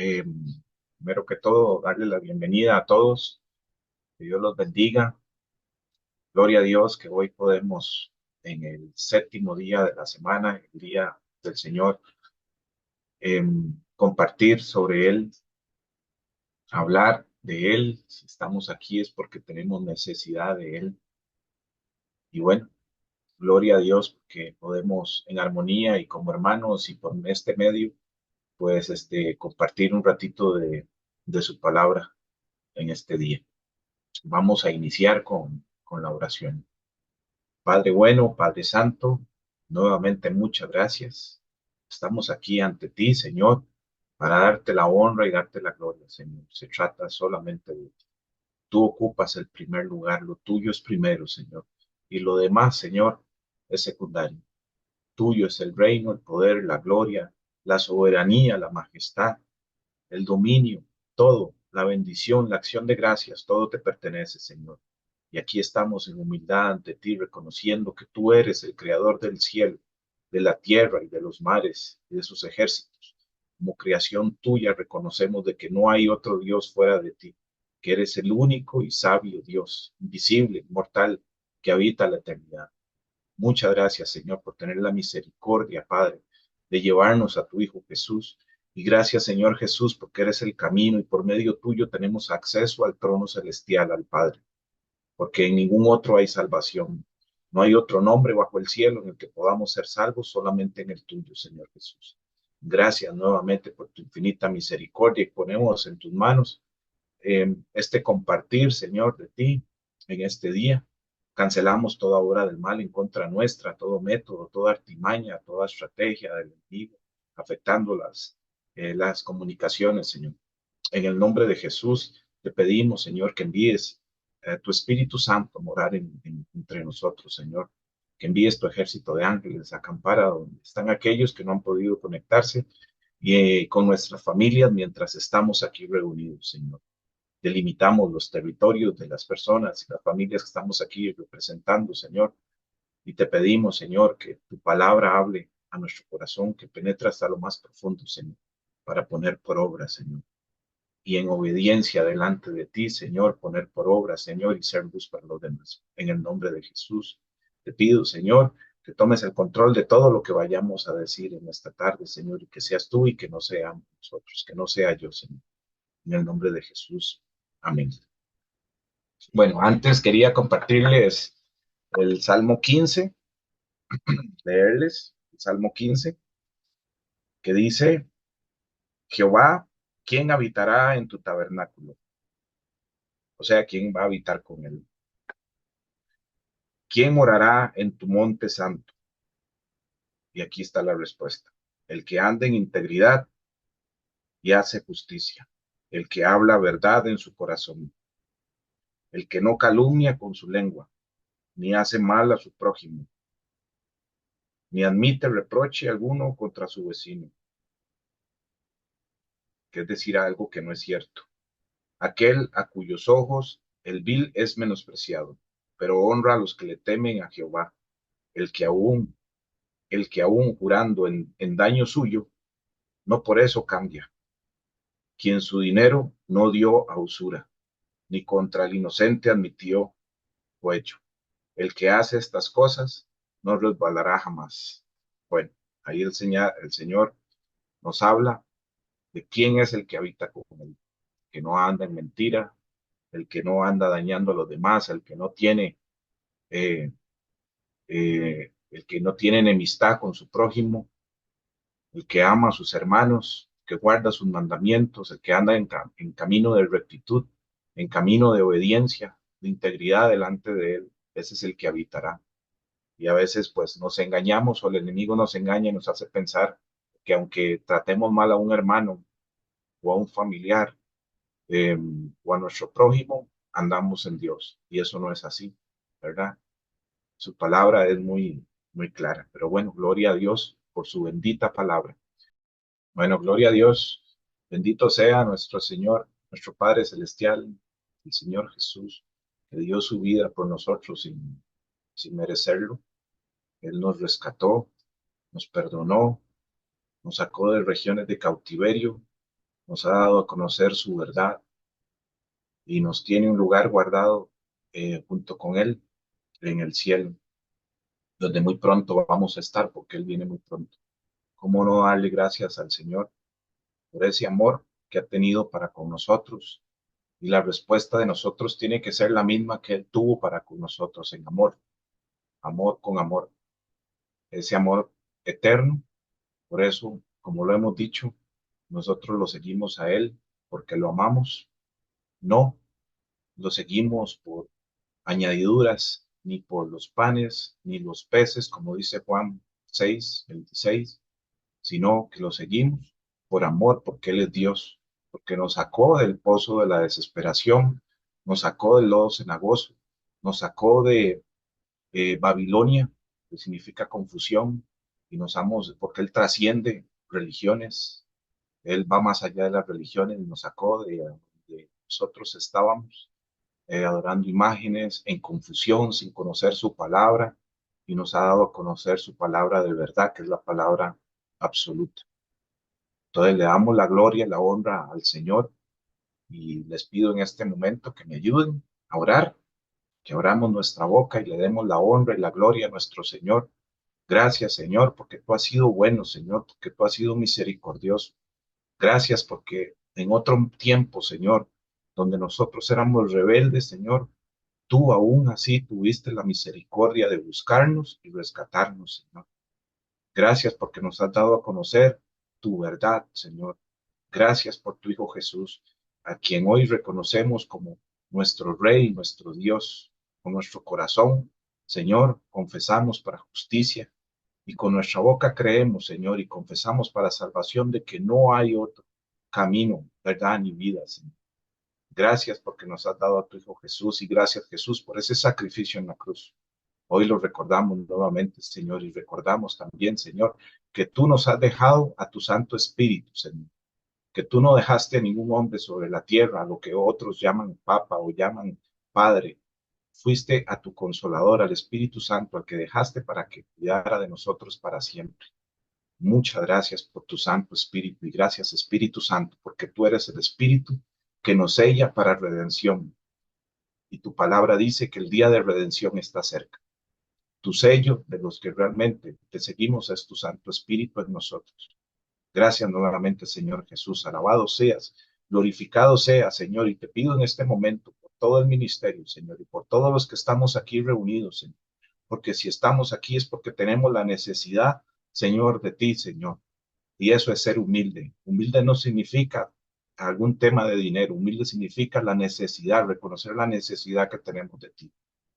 Eh, Primero que todo, darle la bienvenida a todos. Que Dios los bendiga. Gloria a Dios que hoy podemos, en el séptimo día de la semana, el día del Señor, eh, compartir sobre Él, hablar de Él. Si estamos aquí es porque tenemos necesidad de Él. Y bueno, gloria a Dios que podemos en armonía y como hermanos y por este medio, pues compartir un ratito de su palabra en este día. Vamos a iniciar con la oración. Padre bueno, Padre Santo, nuevamente muchas gracias. Estamos aquí ante ti, Señor, para darte la honra y darte la gloria, Señor. Se trata solamente de ti. Tú ocupas el primer lugar, lo tuyo es primero, Señor. Y lo demás, Señor, es secundario. Tuyo es el reino, el poder, la gloria, la soberanía, la majestad, el dominio, todo, la bendición, la acción de gracias, todo te pertenece, Señor. Y aquí estamos en humildad ante ti, reconociendo que tú eres el creador del cielo, de la tierra y de los mares y de sus ejércitos. Como creación tuya reconocemos de que no hay otro Dios fuera de ti, que eres el único y sabio Dios, invisible, inmortal, que habita la eternidad. Muchas gracias, Señor, por tener la misericordia, Padre, de llevarnos a tu Hijo Jesús. Y gracias, Señor Jesús, porque eres el camino y por medio tuyo tenemos acceso al trono celestial, al Padre, porque en ningún otro hay salvación. No hay otro nombre bajo el cielo en el que podamos ser salvos, solamente en el tuyo, Señor Jesús. Gracias nuevamente por tu infinita misericordia y ponemos en tus manos este compartir, Señor, de ti en este día. Cancelamos toda obra del mal en contra nuestra, todo método, toda artimaña, toda estrategia del enemigo, afectando las comunicaciones, Señor. En el nombre de Jesús, te pedimos, Señor, que envíes tu Espíritu Santo a morar entre nosotros, Señor. Que envíes tu ejército de ángeles a acampar a donde están aquellos que no han podido conectarse y con nuestras familias mientras estamos aquí reunidos, Señor. Delimitamos los territorios de las personas y las familias que estamos aquí representando, Señor. Y te pedimos, Señor, que tu palabra hable a nuestro corazón, que penetre hasta lo más profundo, Señor, para poner por obra, Señor. Y en obediencia delante de ti, Señor, poner por obra, Señor, y ser luz para los demás. En el nombre de Jesús, te pido, Señor, que tomes el control de todo lo que vayamos a decir en esta tarde, Señor, y que seas tú y que no seamos nosotros, que no sea yo, Señor. En el nombre de Jesús. Amén. Bueno, antes quería compartirles el Salmo 15, leerles el Salmo 15, que dice, Jehová, ¿quién habitará en tu tabernáculo? O sea, ¿quién va a habitar con él? ¿Quién morará en tu monte santo? Y aquí está la respuesta. El que anda en integridad y hace justicia, el que habla verdad en su corazón, el que no calumnia con su lengua, ni hace mal a su prójimo, ni admite reproche alguno contra su vecino, que es decir algo que no es cierto. Aquel a cuyos ojos el vil es menospreciado, pero honra a los que le temen a Jehová, el que aún, el que aún jurando en daño suyo, no por eso cambia, quien su dinero no dio a usura, ni contra el inocente admitió cohecho. El que hace estas cosas no resbalará jamás. Bueno, ahí el Señor nos habla de quién es el que habita con él, que no anda en mentira, el que no anda dañando a los demás, eh, el que no tiene enemistad con su prójimo, el que ama a sus hermanos, que guarda sus mandamientos, el que anda en camino de rectitud, en camino de obediencia, de integridad delante de él, ese es el que habitará. Y a veces pues nos engañamos o el enemigo nos engaña y nos hace pensar que aunque tratemos mal a un hermano o a un familiar eh, o a nuestro prójimo, andamos en Dios. Y eso no es así, ¿verdad? Su palabra es muy clara. Pero bueno, gloria a Dios por su bendita palabra. Bueno, gloria a Dios. Bendito sea nuestro Señor, nuestro Padre Celestial, el Señor Jesús, que dio su vida por nosotros sin merecerlo. Él nos rescató, nos perdonó, nos sacó de regiones de cautiverio, nos ha dado a conocer su verdad y nos tiene un lugar guardado junto con Él en el cielo, donde muy pronto vamos a estar porque Él viene muy pronto. ¿Cómo no darle gracias al Señor por ese amor que ha tenido para con nosotros? Y la respuesta de nosotros tiene que ser la misma que Él tuvo para con nosotros en amor, amor con amor, ese amor eterno. Por eso, como lo hemos dicho, nosotros lo seguimos a Él porque lo amamos, no lo seguimos por añadiduras, ni por los panes, ni los peces, como dice Juan 6:26, sino que lo seguimos por amor, porque Él es Dios, porque nos sacó del pozo de la desesperación, nos sacó del lodo cenagoso, nos sacó de Babilonia, que significa confusión, y nos amos, porque Él trasciende religiones, Él va más allá de las religiones y nos sacó de nosotros estábamos adorando imágenes, en confusión, sin conocer su palabra, y nos ha dado a conocer su palabra de verdad, que es la palabra absoluta. Entonces le damos la gloria y la honra al Señor y les pido en este momento que me ayuden a orar, que abramos nuestra boca y le demos la honra y la gloria a nuestro Señor. Gracias, Señor, porque tú has sido bueno, Señor, porque tú has sido misericordioso. Gracias porque en otro tiempo, Señor, donde nosotros éramos rebeldes, Señor, tú aún así tuviste la misericordia de buscarnos y rescatarnos, Señor. Gracias porque nos has dado a conocer tu verdad, Señor. Gracias por tu Hijo Jesús, a quien hoy reconocemos como nuestro Rey, nuestro Dios. Con nuestro corazón, Señor, confesamos para justicia y con nuestra boca creemos, Señor, y confesamos para salvación de que no hay otro camino, verdad ni vida, Señor. Gracias porque nos has dado a tu Hijo Jesús y gracias, Jesús, por ese sacrificio en la cruz. Hoy lo recordamos nuevamente, Señor, y recordamos también, Señor, que tú nos has dejado a tu Santo Espíritu, Señor, que tú no dejaste a ningún hombre sobre la tierra, a lo que otros llaman Papa o llaman Padre. Fuiste a tu Consolador, al Espíritu Santo, al que dejaste para que cuidara de nosotros para siempre. Muchas gracias por tu Santo Espíritu y gracias, Espíritu Santo, porque tú eres el Espíritu que nos sella para redención. Y tu palabra dice que el día de redención está cerca. Tu sello de los que realmente te seguimos es tu Santo Espíritu en nosotros. Gracias nuevamente, Señor Jesús. Alabado seas, glorificado seas, Señor. Y te pido en este momento por todo el ministerio, Señor, y por todos los que estamos aquí reunidos, Señor. Porque si estamos aquí es porque tenemos la necesidad, Señor, de ti, Señor. Y eso es ser humilde. Humilde no significa algún tema de dinero. Humilde significa la necesidad, reconocer la necesidad que tenemos de ti.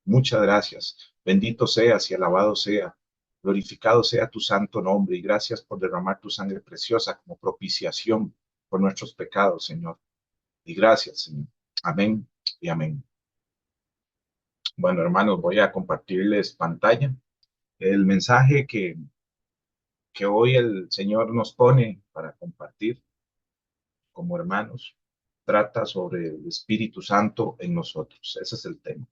Muchas gracias. Bendito seas y alabado sea. Glorificado sea tu santo nombre y gracias por derramar tu sangre preciosa como propiciación por nuestros pecados, Señor. Y gracias, Señor. Amén y amén. Bueno, hermanos, voy a compartirles pantalla. El mensaje que hoy el Señor nos pone para compartir como hermanos trata sobre el Espíritu Santo en nosotros. Ese es el tema.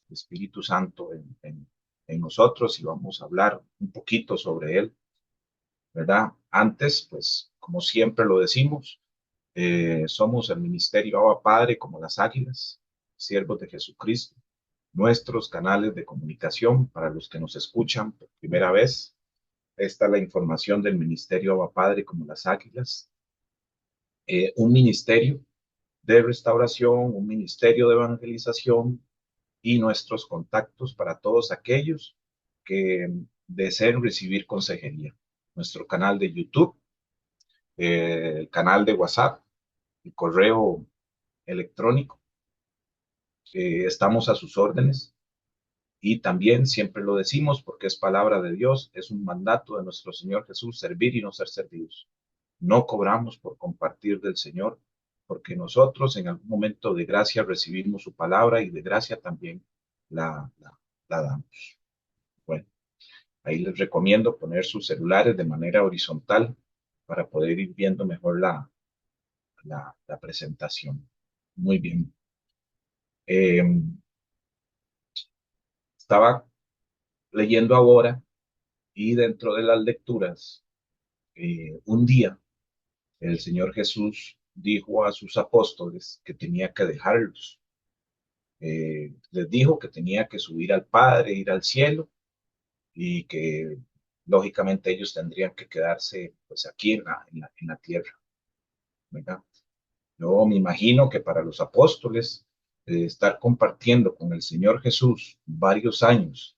El Espíritu Santo en nosotros y vamos a hablar un poquito sobre él, ¿verdad? Antes, pues, como siempre lo decimos, somos el ministerio Abba Padre como las águilas, siervos de Jesucristo, nuestros canales de comunicación para los que nos escuchan por primera vez. Esta es la información del ministerio Abba Padre como las águilas, un ministerio de restauración, un ministerio de evangelización y nuestros contactos para todos aquellos que deseen recibir consejería. Nuestro canal de YouTube, el canal de WhatsApp, el correo electrónico, estamos a sus órdenes. Y también siempre lo decimos porque es palabra de Dios, es un mandato de nuestro Señor Jesús, servir y no ser servidos. No cobramos por compartir del Señor, porque nosotros en algún momento de gracia recibimos su palabra y de gracia también la damos. Bueno, ahí les recomiendo poner sus celulares de manera horizontal para poder ir viendo mejor la presentación. Muy bien. Eh, Estaba leyendo ahora y dentro de las lecturas, un día el Señor Jesús dijo a sus apóstoles que tenía que dejarlos. Les dijo que tenía que subir al Padre, ir al cielo y que lógicamente ellos tendrían que quedarse pues aquí en la tierra, ¿verdad? Yo me imagino que para los apóstoles estar compartiendo con el Señor Jesús varios años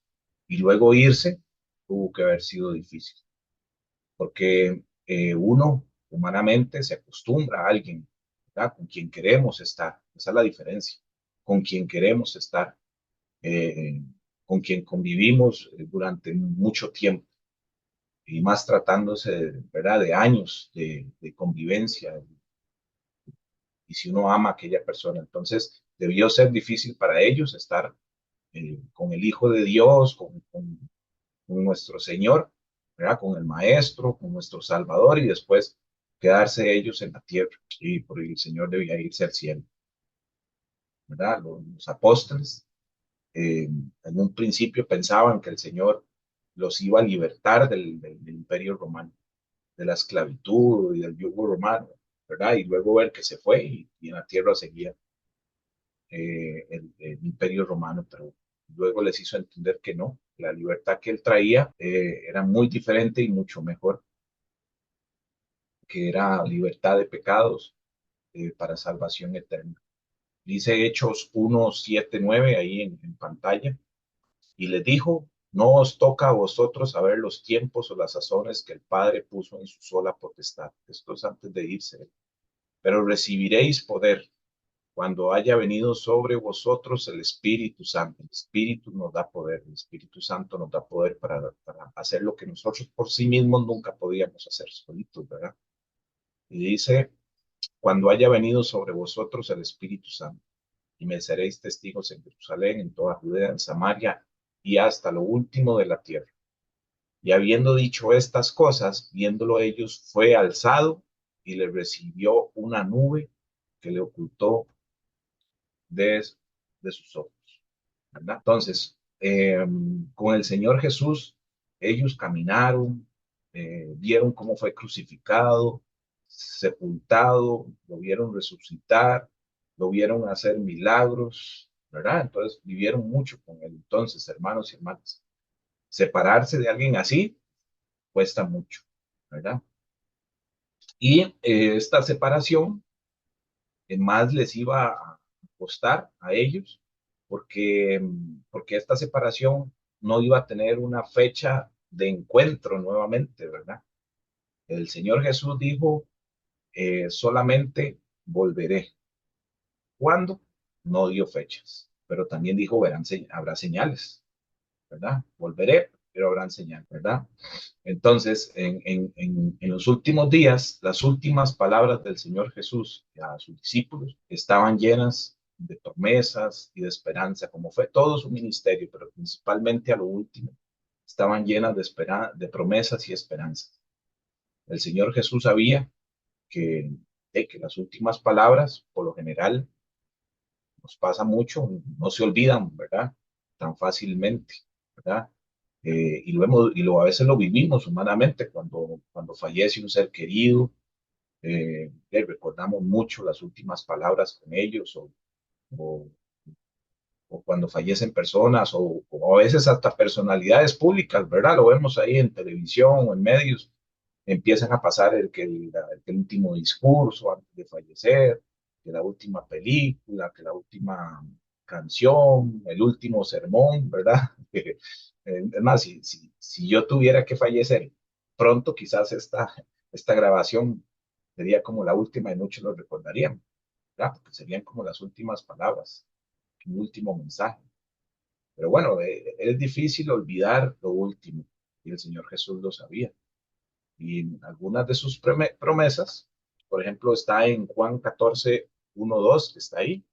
y luego irse tuvo que haber sido difícil, porque uno humanamente se acostumbra a alguien, ¿verdad? Con quien queremos estar, esa es la diferencia, con quien queremos estar, eh, con quien convivimos durante mucho tiempo y más tratándose, ¿verdad? De años de convivencia y si uno ama a aquella persona. Entonces, debió ser difícil para ellos estar con el Hijo de Dios, con nuestro Señor, ¿verdad? Con el Maestro, con nuestro Salvador y después quedarse ellos en la tierra. Y por el Señor debía irse al cielo, ¿verdad? Los apóstoles en un principio pensaban que el Señor los iba a libertar del imperio romano, de la esclavitud y del yugo romano, ¿verdad? Y luego ver que se fue y en la tierra seguía el imperio romano, pero luego les hizo entender que no, la libertad que él traía era muy diferente y mucho mejor, que era libertad de pecados para salvación eterna. Dice Hechos 1, 7, 9 ahí en pantalla, y les dijo, no os toca a vosotros saber los tiempos o las sazones que el Padre puso en su sola potestad. Esto es antes de irse. Pero recibiréis poder cuando haya venido sobre vosotros el Espíritu Santo. El Espíritu nos da poder, el Espíritu Santo nos da poder para hacer lo que nosotros por sí mismos nunca podíamos hacer solitos, ¿verdad? Y dice, cuando haya venido sobre vosotros el Espíritu Santo, y me seréis testigos en Jerusalén, en toda Judea, en Samaria, y hasta lo último de la tierra. Y habiendo dicho estas cosas, viéndolo ellos, fue alzado y le recibió una nube que le ocultó de, de sus ojos, ¿verdad? Entonces, con el Señor Jesús, ellos caminaron, vieron cómo fue crucificado, sepultado, lo vieron resucitar, lo vieron hacer milagros, ¿verdad? Entonces, vivieron mucho con él. Entonces, hermanos y hermanas, separarse de alguien así cuesta mucho, ¿verdad? Y esta separación más les iba a costar a ellos, porque esta separación no iba a tener una fecha de encuentro nuevamente, ¿verdad? El Señor Jesús dijo, solamente volveré. ¿Cuándo? No dio fechas, pero también dijo, habrá señales, ¿verdad? Volveré, pero habrán señales, ¿verdad? Entonces, en los últimos días, las últimas palabras del Señor Jesús a sus discípulos estaban llenas de promesas y de esperanza, como fue todo su ministerio, pero principalmente a lo último, estaban llenas de promesas y esperanzas. El Señor Jesús sabía que, que las últimas palabras, por lo general, nos pasa mucho, no se olvidan, ¿verdad? Tan fácilmente, ¿verdad? A veces lo vivimos humanamente cuando fallece un ser querido, recordamos mucho las últimas palabras con ellos o, o cuando fallecen personas o a veces hasta personalidades públicas, ¿verdad? Lo vemos ahí en televisión o en medios, empiezan a pasar el último discurso antes de fallecer, que la última película, que la última canción, el último sermón, ¿verdad? Es más, si yo tuviera que fallecer pronto, quizás esta grabación sería como la última y muchos lo recordarían, ¿verdad? Porque serían como las últimas palabras, un último mensaje. Pero bueno, es difícil olvidar lo último y el Señor Jesús lo sabía. Y algunas de sus promesas, por ejemplo, está en Juan 14, 1, 2, que está ahí,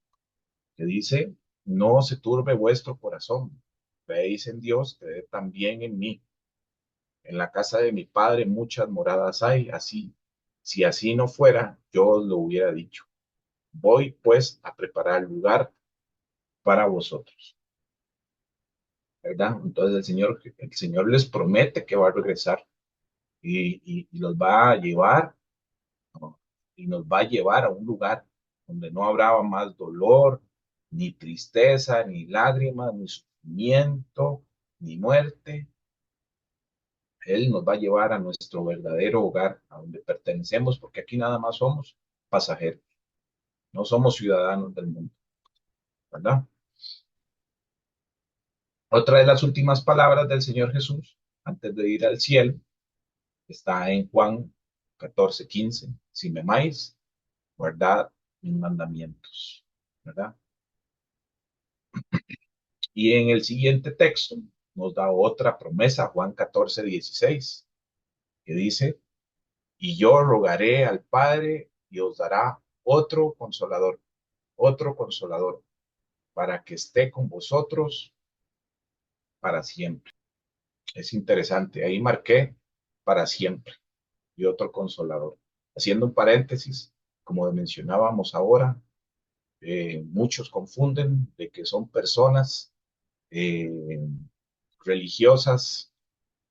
que dice, no se turbe vuestro corazón, creéis en Dios, creed también en mí. En la casa de mi Padre muchas moradas hay, así, si así no fuera, yo os lo hubiera dicho. Voy pues a preparar lugar para vosotros, ¿verdad? Entonces el Señor les promete que va a regresar y los va a llevar, ¿no? y nos va a llevar a un lugar donde no habrá más dolor, ni tristeza, ni lágrimas, ni sufrimiento, ni muerte. Él nos va a llevar a nuestro verdadero hogar, a donde pertenecemos, porque aquí nada más somos pasajeros, no somos ciudadanos del mundo, ¿verdad? Otra de las últimas palabras del Señor Jesús, antes de ir al cielo, está en Juan 14:15. Si me amáis, guardad mis mandamientos, ¿verdad? Y en el siguiente texto nos da otra promesa, Juan 14:16, que dice, y yo rogaré al Padre y os dará otro consolador, para que esté con vosotros para siempre. Es interesante, ahí marqué para siempre y otro consolador. Haciendo un paréntesis, como mencionábamos ahora, muchos confunden de que son personas eh, religiosas,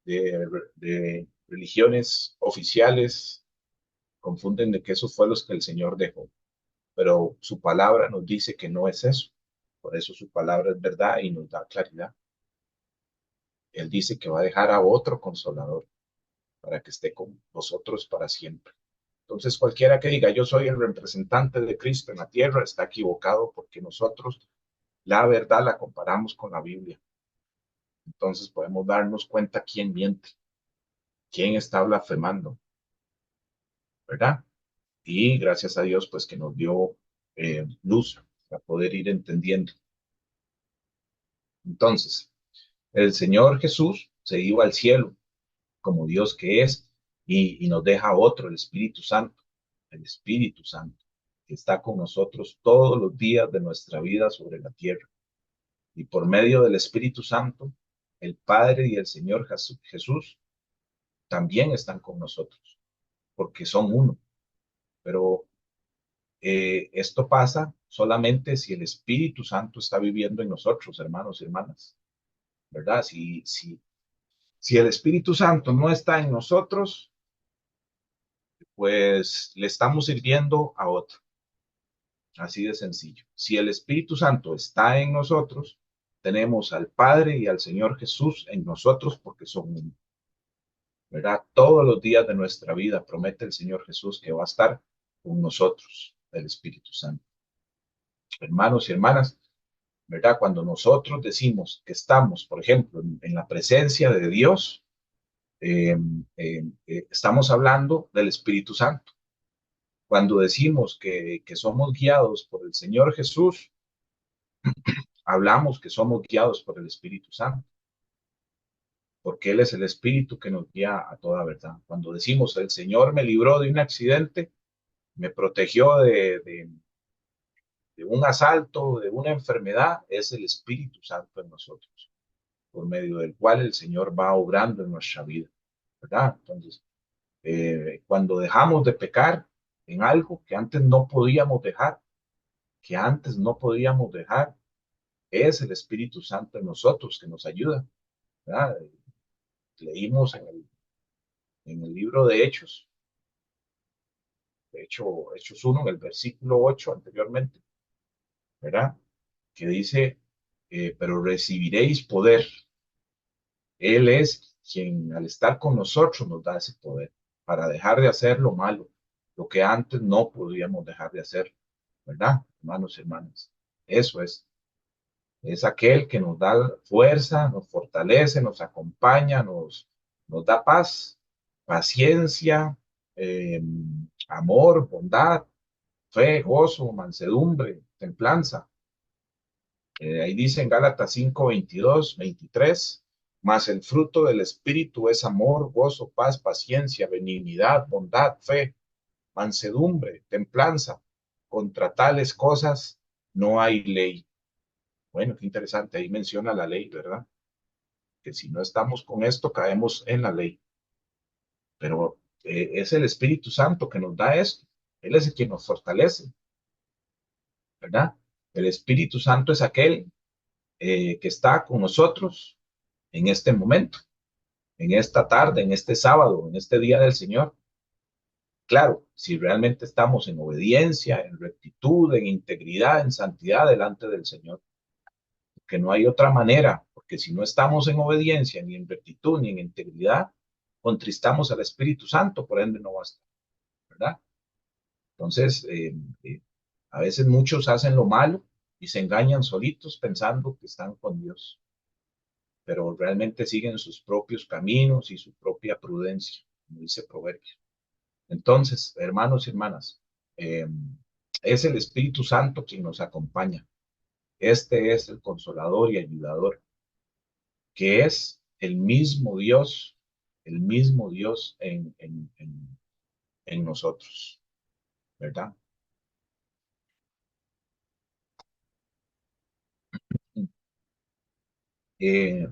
de religiones oficiales, confunden de que esos fue los que el Señor dejó, pero su palabra nos dice que no es eso. Por eso su palabra es verdad y nos da claridad. Él dice que va a dejar a otro consolador para que esté con vosotros para siempre. Entonces, cualquiera que diga yo soy el representante de Cristo en la tierra está equivocado, porque nosotros la verdad la comparamos con la Biblia. Entonces podemos darnos cuenta quién miente, quién está blasfemando, ¿verdad? Y gracias a Dios, pues que nos dio luz para poder ir entendiendo. Entonces, el Señor Jesús se iba al cielo como Dios que es, y nos deja otro, el Espíritu Santo, que está con nosotros todos los días de nuestra vida sobre la tierra. Y por medio del Espíritu Santo, el Padre y el Señor Jesús también están con nosotros, porque son uno. Pero esto pasa solamente si el Espíritu Santo está viviendo en nosotros, hermanos y hermanas, ¿verdad? Si el Espíritu Santo no está en nosotros, pues le estamos sirviendo a otro. Así de sencillo. Si el Espíritu Santo está en nosotros, tenemos al Padre y al Señor Jesús en nosotros, porque son uno, ¿verdad? Todos los días de nuestra vida promete el Señor Jesús que va a estar con nosotros, el Espíritu Santo. Hermanos y hermanas, ¿verdad? Cuando nosotros decimos que estamos, por ejemplo, en la presencia de Dios, estamos hablando del Espíritu Santo. Cuando decimos que somos guiados por el Señor Jesús, hablamos que somos guiados por el Espíritu Santo, porque Él es el Espíritu que nos guía a toda verdad. Cuando decimos el Señor me libró de un accidente, me protegió de un asalto, de una enfermedad, es el Espíritu Santo en nosotros, por medio del cual el Señor va obrando en nuestra vida, ¿verdad? Entonces, cuando dejamos de pecar en algo que antes no podíamos dejar, es el Espíritu Santo en nosotros que nos ayuda, ¿verdad? Leímos en el libro de Hechos, de hecho, Hechos 1, en el versículo 8 anteriormente, ¿verdad? Que dice, pero recibiréis poder. Él es quien al estar con nosotros nos da ese poder para dejar de hacer lo malo, lo que antes no podíamos dejar de hacer, ¿verdad? Hermanos y hermanas, eso es aquel que nos da fuerza, nos fortalece, nos acompaña, nos da paz, paciencia, eh, amor, bondad, fe, gozo, mansedumbre, templanza. Ahí dice en Gálatas 5, 22, 23, mas el fruto del Espíritu es amor, gozo, paz, paciencia, benignidad, bondad, fe, mansedumbre, templanza. Contra tales cosas no hay ley. Bueno, qué interesante, ahí menciona la ley, ¿verdad? Que si no estamos con esto, caemos en la ley. Pero es el Espíritu Santo que nos da esto. Él es el que nos fortalece, ¿verdad? El Espíritu Santo es aquel que está con nosotros en este momento, en esta tarde, en este sábado, en este día del Señor. Claro, si realmente estamos en obediencia, en rectitud, en integridad, en santidad delante del Señor, que no hay otra manera, porque si no estamos en obediencia, ni en rectitud, ni en integridad, contristamos al Espíritu Santo, por ende no basta, ¿verdad? Entonces, a veces muchos hacen lo malo y se engañan solitos pensando que están con Dios, pero realmente siguen sus propios caminos y su propia prudencia, como dice Proverbio. Entonces, hermanos y hermanas, eh, es el Espíritu Santo quien nos acompaña. Este es el consolador y ayudador, que es el mismo Dios en nosotros, ¿verdad? Eh,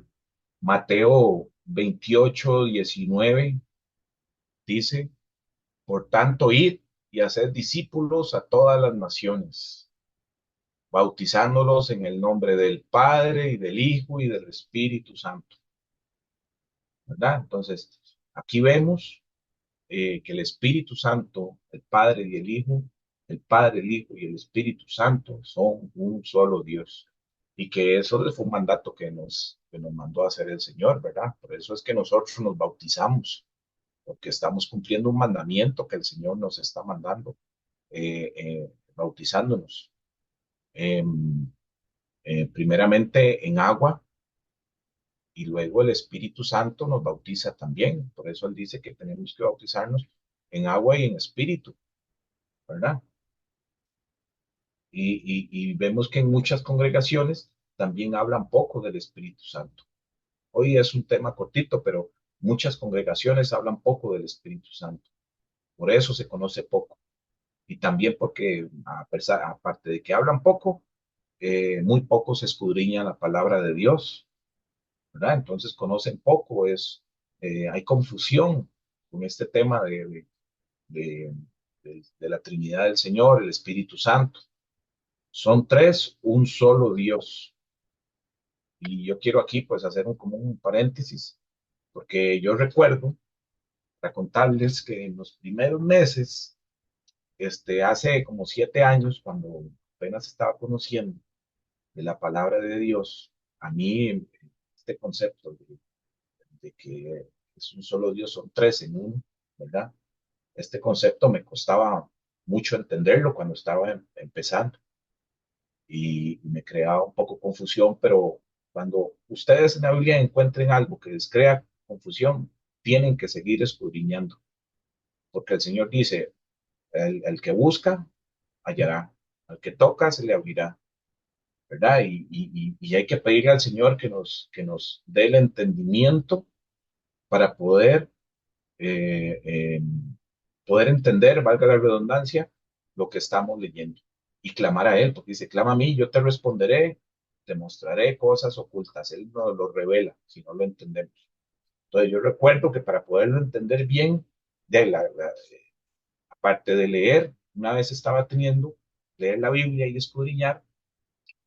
Mateo 28:19 dice, por tanto, id y haced discípulos a todas las naciones, bautizándolos en el nombre del Padre y del Hijo y del Espíritu Santo, ¿verdad? Entonces, aquí vemos que el Espíritu Santo, el Padre y el Padre, el Hijo y el Espíritu Santo son un solo Dios. Y que eso fue un mandato que nos mandó a hacer el Señor, ¿verdad? Por eso es que nosotros nos bautizamos, porque estamos cumpliendo un mandamiento que el Señor nos está mandando, bautizándonos. Eh, Primeramente en agua y luego el Espíritu Santo nos bautiza también. Por eso Él dice que tenemos que bautizarnos en agua y en espíritu, ¿verdad? Y vemos que en muchas congregaciones también hablan poco del Espíritu Santo. Hoy es un tema cortito, pero muchas congregaciones hablan poco del Espíritu Santo. Por eso se conoce poco. Y también porque, aparte de que hablan poco, muy pocos escudriñan la palabra de Dios, ¿verdad? Entonces conocen poco, hay confusión con este tema de, de la Trinidad del Señor, el Espíritu Santo. Son tres, un solo Dios. Y yo quiero aquí pues hacer como un paréntesis, porque yo recuerdo, para contarles que en los primeros meses, hace como 7 años, cuando apenas estaba conociendo de la palabra de Dios, a mí este concepto de que es un solo Dios, son tres en uno, ¿verdad? Este concepto me costaba mucho entenderlo cuando estaba empezando y me creaba un poco confusión, pero cuando ustedes en la Biblia encuentren algo que les crea confusión, tienen que seguir escudriñando, porque el Señor dice, el que busca, hallará, al que toca, se le abrirá, ¿verdad? Y hay que pedirle al Señor que nos dé el entendimiento para eh, eh, poder entender, valga la redundancia, lo que estamos leyendo y clamar a Él, porque dice, clama a mí, yo te responderé, te mostraré cosas ocultas. Él nos lo revela si no lo entendemos. Entonces yo recuerdo que para poderlo entender bien, aparte de leer, una vez estaba teniendo, leer la Biblia y escudriñar,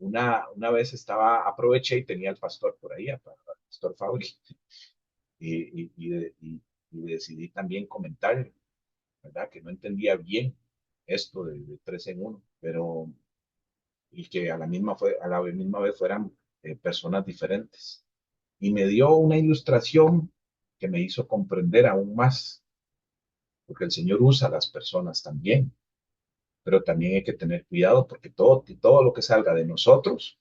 una vez aproveché y tenía al pastor por ahí, al pastor Fabri, y decidí también comentarle, ¿verdad? Que no entendía bien esto de tres en uno, pero y que a la misma vez fueran personas diferentes. Y me dio una ilustración que me hizo comprender aún más, porque el Señor usa a las personas también, pero también hay que tener cuidado porque todo lo que salga de nosotros,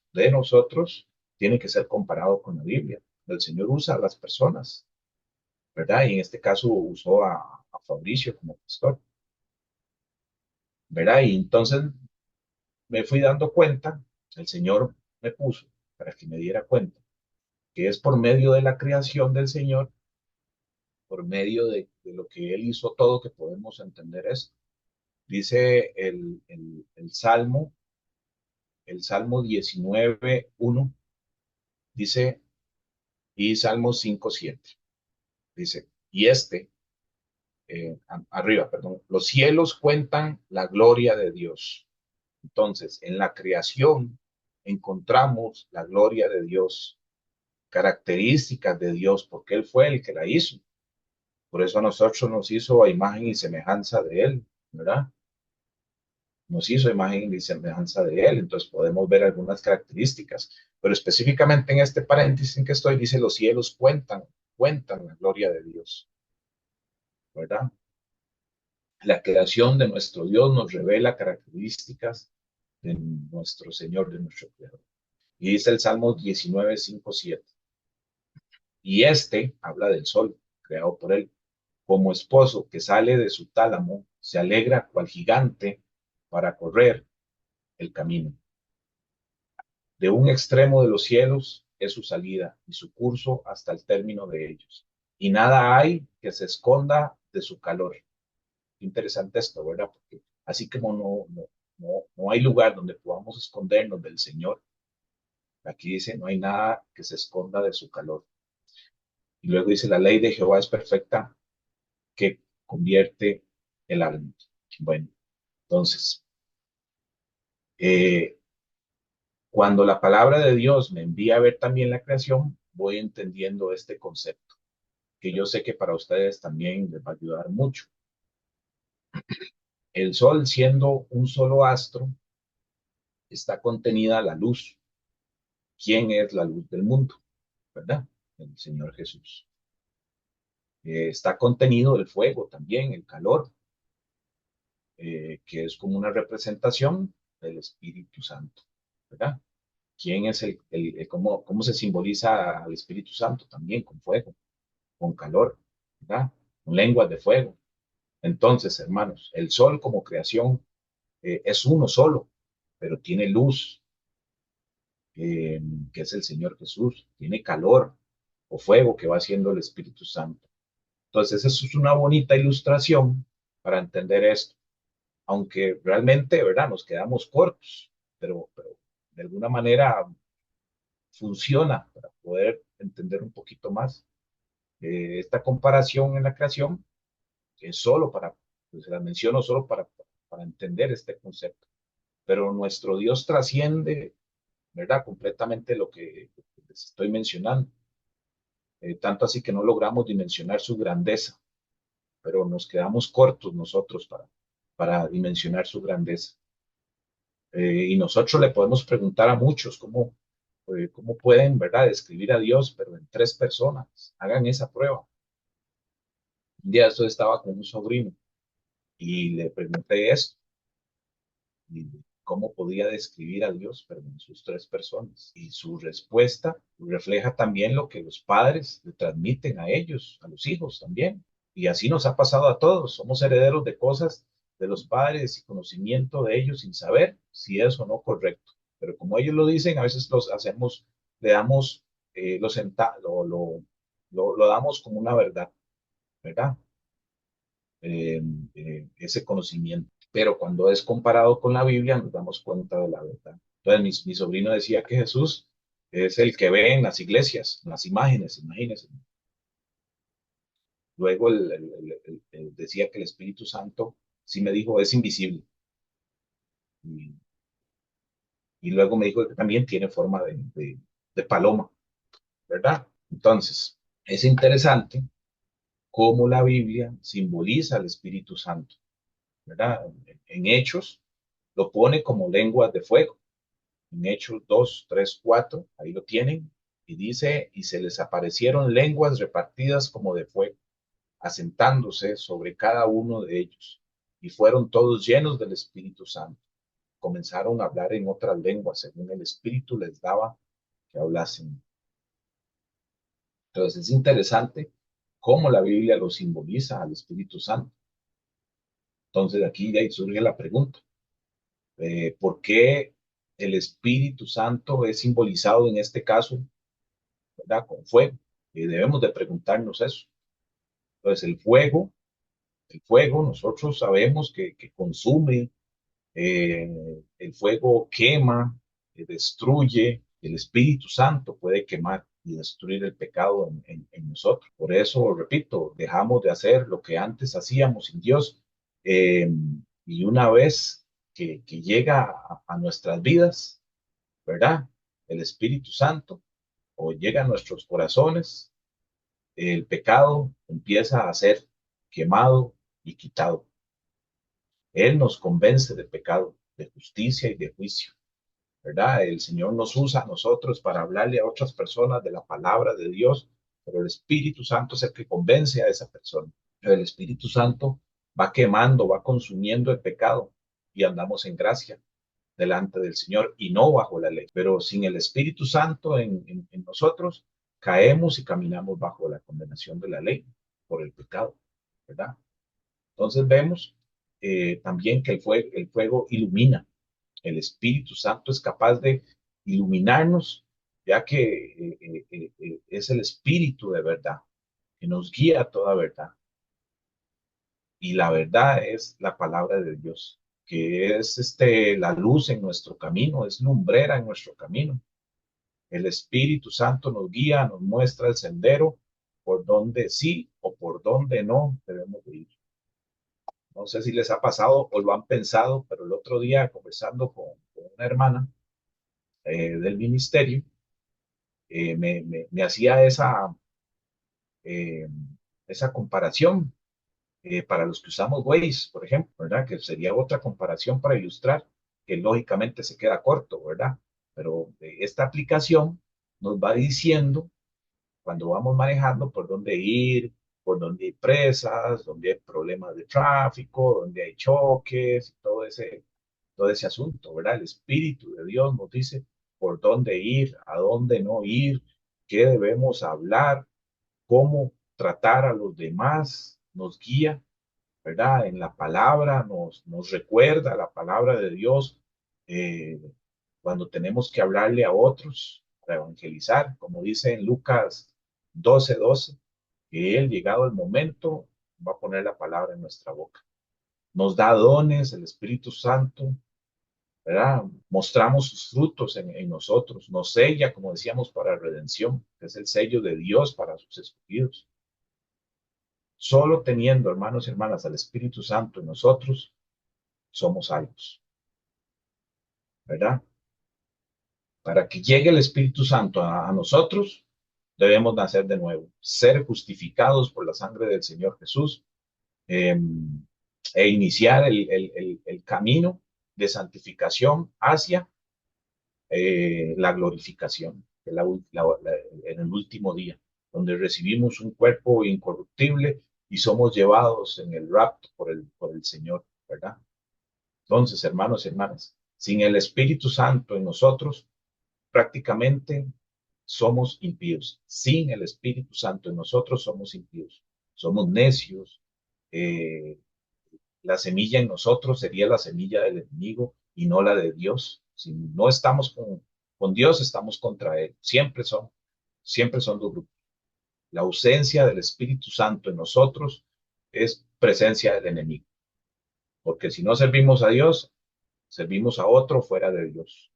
tiene que ser comparado con la Biblia. El Señor usa a las personas, ¿verdad? Y en este caso usó a Fabricio como pastor, ¿verdad? Y entonces me fui dando cuenta, el Señor me puso para que me diera cuenta, que es por medio de la creación del Señor, por medio de lo que Él hizo todo, que podemos entender esto. Dice el Salmo 19:1, dice, y Salmo 5:7, dice, arriba, perdón, los cielos cuentan la gloria de Dios. Entonces, en la creación encontramos la gloria de Dios, características de Dios, porque Él fue el que la hizo, Por eso a nosotros nos hizo a imagen y semejanza de Él, ¿verdad? Nos hizo a imagen y semejanza de Él, entonces podemos ver algunas características, pero específicamente en este paréntesis en que estoy, dice, los cielos cuentan la gloria de Dios, ¿verdad? La creación de nuestro Dios nos revela características de nuestro Señor, de nuestro Creador. Y dice el Salmo 19, 5, 7. Y este habla del sol, creado por Él, como esposo que sale de su tálamo, se alegra cual gigante para correr el camino. De un extremo de los cielos es su salida y su curso hasta el término de ellos. Y nada hay que se esconda de su calor. Interesante esto, ¿verdad? Porque así como no hay lugar donde podamos escondernos del Señor, aquí dice, no hay nada que se esconda de su calor. Y luego dice, la ley de Jehová es perfecta, que convierte el alma. Bueno, entonces, eh, cuando la palabra de Dios me envía a ver también la creación, voy entendiendo este concepto, que yo sé que para ustedes también les va a ayudar mucho. El sol, siendo un solo astro, está contenida la luz. ¿Quién es la luz del mundo? ¿Verdad? El Señor Jesús. Está contenido el fuego también, el calor, que es como una representación del Espíritu Santo, ¿verdad? ¿Quién es cómo se simboliza al Espíritu Santo? También con fuego, con calor, ¿verdad? Con lenguas de fuego. Entonces, hermanos, el sol como creación es uno solo, pero tiene luz, que es el Señor Jesús, tiene calor o fuego que va haciendo el Espíritu Santo. Entonces, eso es una bonita ilustración para entender esto, aunque realmente, ¿verdad? Nos quedamos cortos, pero de alguna manera funciona para poder entender un poquito más esta comparación en la creación, que es solo pues la menciono solo para entender este concepto, pero nuestro Dios trasciende, ¿verdad? Completamente lo que les estoy mencionando, tanto así que no logramos dimensionar su grandeza, pero nos quedamos cortos nosotros para dimensionar su grandeza. Y nosotros le podemos preguntar a muchos cómo pueden, ¿verdad?, describir a Dios, pero en tres personas. Hagan esa prueba. Un día esto estaba con un sobrino y le pregunté esto, y cómo podía describir a Dios, pero en sus tres personas. Y su respuesta refleja también lo que los padres le transmiten a ellos, a los hijos también. Y así nos ha pasado a todos. Somos herederos de cosas de los padres y conocimiento de ellos sin saber si es o no correcto. Pero como ellos lo dicen, a veces los hacemos, le damos, lo damos como una verdad, ¿verdad? Ese conocimiento. Pero cuando es comparado con la Biblia, nos damos cuenta de la verdad. Entonces, mi sobrino decía que Jesús es el que ve en las iglesias, en las imágenes, imagínense. Luego decía que el Espíritu Santo, sí me dijo, es invisible. Y, y luego me dijo que también tiene forma de paloma, ¿verdad? Entonces, es interesante cómo la Biblia simboliza al Espíritu Santo, ¿verdad? En Hechos lo pone como lenguas de fuego. En Hechos 2, 3, 4, ahí lo tienen, y dice, y se les aparecieron lenguas repartidas como de fuego, asentándose sobre cada uno de ellos, y fueron todos llenos del Espíritu Santo. Comenzaron a hablar en otras lenguas, según el Espíritu les daba que hablasen. Entonces es interesante cómo la Biblia lo simboliza al Espíritu Santo. Entonces aquí de ahí surge la pregunta, ¿por qué el Espíritu Santo es simbolizado en este caso, ¿verdad?, con fuego? Debemos de preguntarnos eso. Entonces el fuego nosotros sabemos que consume, el fuego quema, destruye, el Espíritu Santo puede quemar y destruir el pecado en nosotros. Por eso, repito, dejamos de hacer lo que antes hacíamos sin Dios, eh, y una vez que llega a nuestras vidas, ¿verdad? El Espíritu Santo o llega a nuestros corazones, el pecado empieza a hacer quemado y quitado. Él nos convence de pecado, de justicia y de juicio, ¿verdad? El Señor nos usa a nosotros para hablarle a otras personas de la palabra de Dios, pero el Espíritu Santo es el que convence a esa persona. El Espíritu Santo va quemando, va consumiendo el pecado y andamos en gracia delante del Señor y no bajo la ley. Pero sin el Espíritu Santo en nosotros, caemos y caminamos bajo la condenación de la ley por el pecado, ¿verdad? Entonces vemos también que el fuego ilumina. El Espíritu Santo es capaz de iluminarnos, ya que es el Espíritu de verdad, que nos guía a toda verdad. Y la verdad es la palabra de Dios, que es la luz en nuestro camino, es lumbrera en nuestro camino. El Espíritu Santo nos guía, nos muestra el sendero por donde sí o por donde no debemos de ir. No sé si les ha pasado o lo han pensado, pero el otro día conversando con una hermana del ministerio, me hacía eh, esa comparación para los que usamos Waze, por ejemplo, ¿verdad? Que sería otra comparación para ilustrar, que lógicamente se queda corto, ¿verdad? Pero esta aplicación nos va diciendo cuando vamos manejando por dónde ir, por dónde hay presas, dónde hay problemas de tráfico, dónde hay choques, todo ese asunto, ¿verdad? El Espíritu de Dios nos dice por dónde ir, a dónde no ir, qué debemos hablar, cómo tratar a los demás, nos guía, ¿verdad? En la palabra nos recuerda la palabra de Dios eh, cuando tenemos que hablarle a otros, para evangelizar, como dice en Lucas 12:12, que Él, llegado el momento, va a poner la palabra en nuestra boca. Nos da dones, el Espíritu Santo, ¿verdad? Mostramos sus frutos en nosotros, nos sella, como decíamos, para redención, que es el sello de Dios para sus escogidos. Solo teniendo, hermanos y hermanas, al Espíritu Santo en nosotros, somos salvos, ¿verdad? Para que llegue el Espíritu Santo a nosotros, debemos nacer de nuevo, ser justificados por la sangre del Señor Jesús eh, e iniciar el camino de santificación hacia la glorificación en el último día, donde recibimos un cuerpo incorruptible y somos llevados en el rapto por el Señor, ¿verdad? Entonces, hermanos y hermanas, sin el Espíritu Santo en nosotros, prácticamente somos impíos. Sin el Espíritu Santo en nosotros somos impíos. Somos necios. Eh, la semilla en nosotros sería la semilla del enemigo y no la de Dios. Si no estamos con Dios, estamos contra Él. Siempre son dos grupos. La ausencia del Espíritu Santo en nosotros es presencia del enemigo. Porque si no servimos a Dios, servimos a otro fuera de Dios,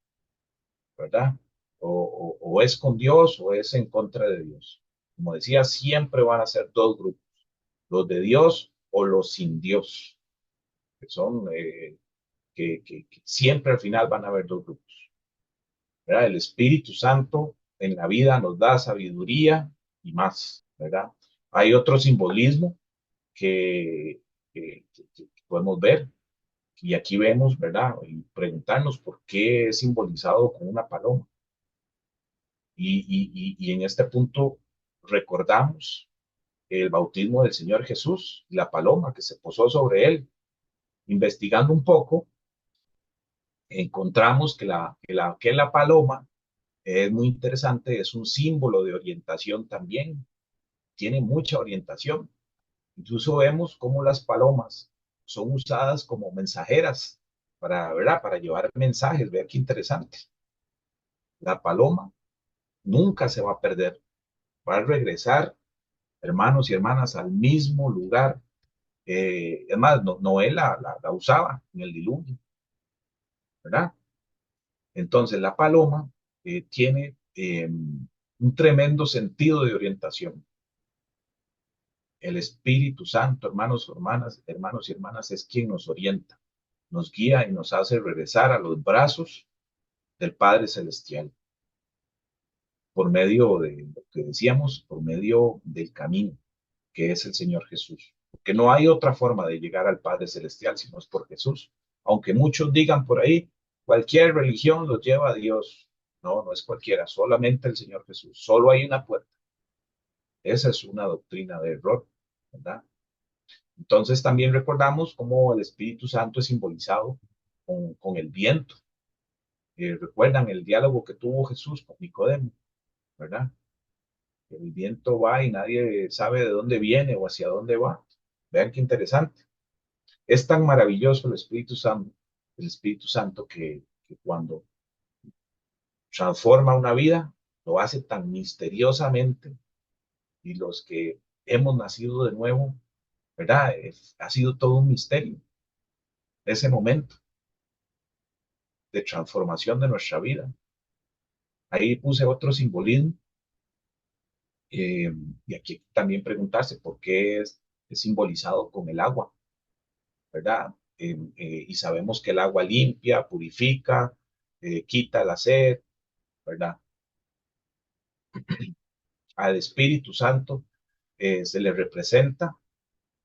¿verdad? O es con Dios o es en contra de Dios. Como decía, siempre van a ser dos grupos, los de Dios o los sin Dios, que son, que siempre al final van a haber dos grupos, ¿verdad? El Espíritu Santo en la vida nos da sabiduría y más, ¿verdad? Hay otro simbolismo que, que podemos ver, y aquí vemos, ¿verdad? Y preguntarnos por qué es simbolizado con una paloma. Y en este punto recordamos el bautismo del Señor Jesús, la paloma que se posó sobre él. Investigando un poco, encontramos que la paloma es muy interesante, es un símbolo de orientación también, tiene mucha orientación. Incluso vemos cómo las palomas son usadas como mensajeras para, ¿verdad? Para llevar mensajes. Vea qué interesante. La paloma nunca se va a perder, va a regresar, hermanos y hermanas, al mismo lugar. Es más, Noé la usaba en el diluvio, ¿verdad? Entonces la paloma tiene un tremendo sentido de orientación. El Espíritu Santo, hermanos y hermanas, es quien nos orienta, nos guía y nos hace regresar a los brazos del Padre Celestial por medio de lo que decíamos, por medio del camino, que es el Señor Jesús. porque no hay otra forma de llegar al Padre Celestial si no es por Jesús. Aunque muchos digan por ahí, cualquier religión los lleva a Dios. No, no es cualquiera, solamente el Señor Jesús. Solo hay una puerta. Esa es una doctrina de error, ¿verdad? Entonces también recordamos cómo el Espíritu Santo es simbolizado con el viento. Recuerdan el diálogo que tuvo Jesús con Nicodemo, ¿verdad? El viento va y nadie sabe de dónde viene o hacia dónde va. Vean qué interesante. Es tan maravilloso el Espíritu Santo que cuando transforma una vida, lo hace tan misteriosamente y los que hemos nacido de nuevo, ¿verdad? Ha sido todo un misterio ese momento de transformación de nuestra vida. Ahí puse otro simbolismo y aquí también preguntarse por qué es simbolizado con el agua, ¿verdad? Y sabemos que el agua limpia, purifica, quita la sed, ¿verdad? Al Espíritu Santo se le representa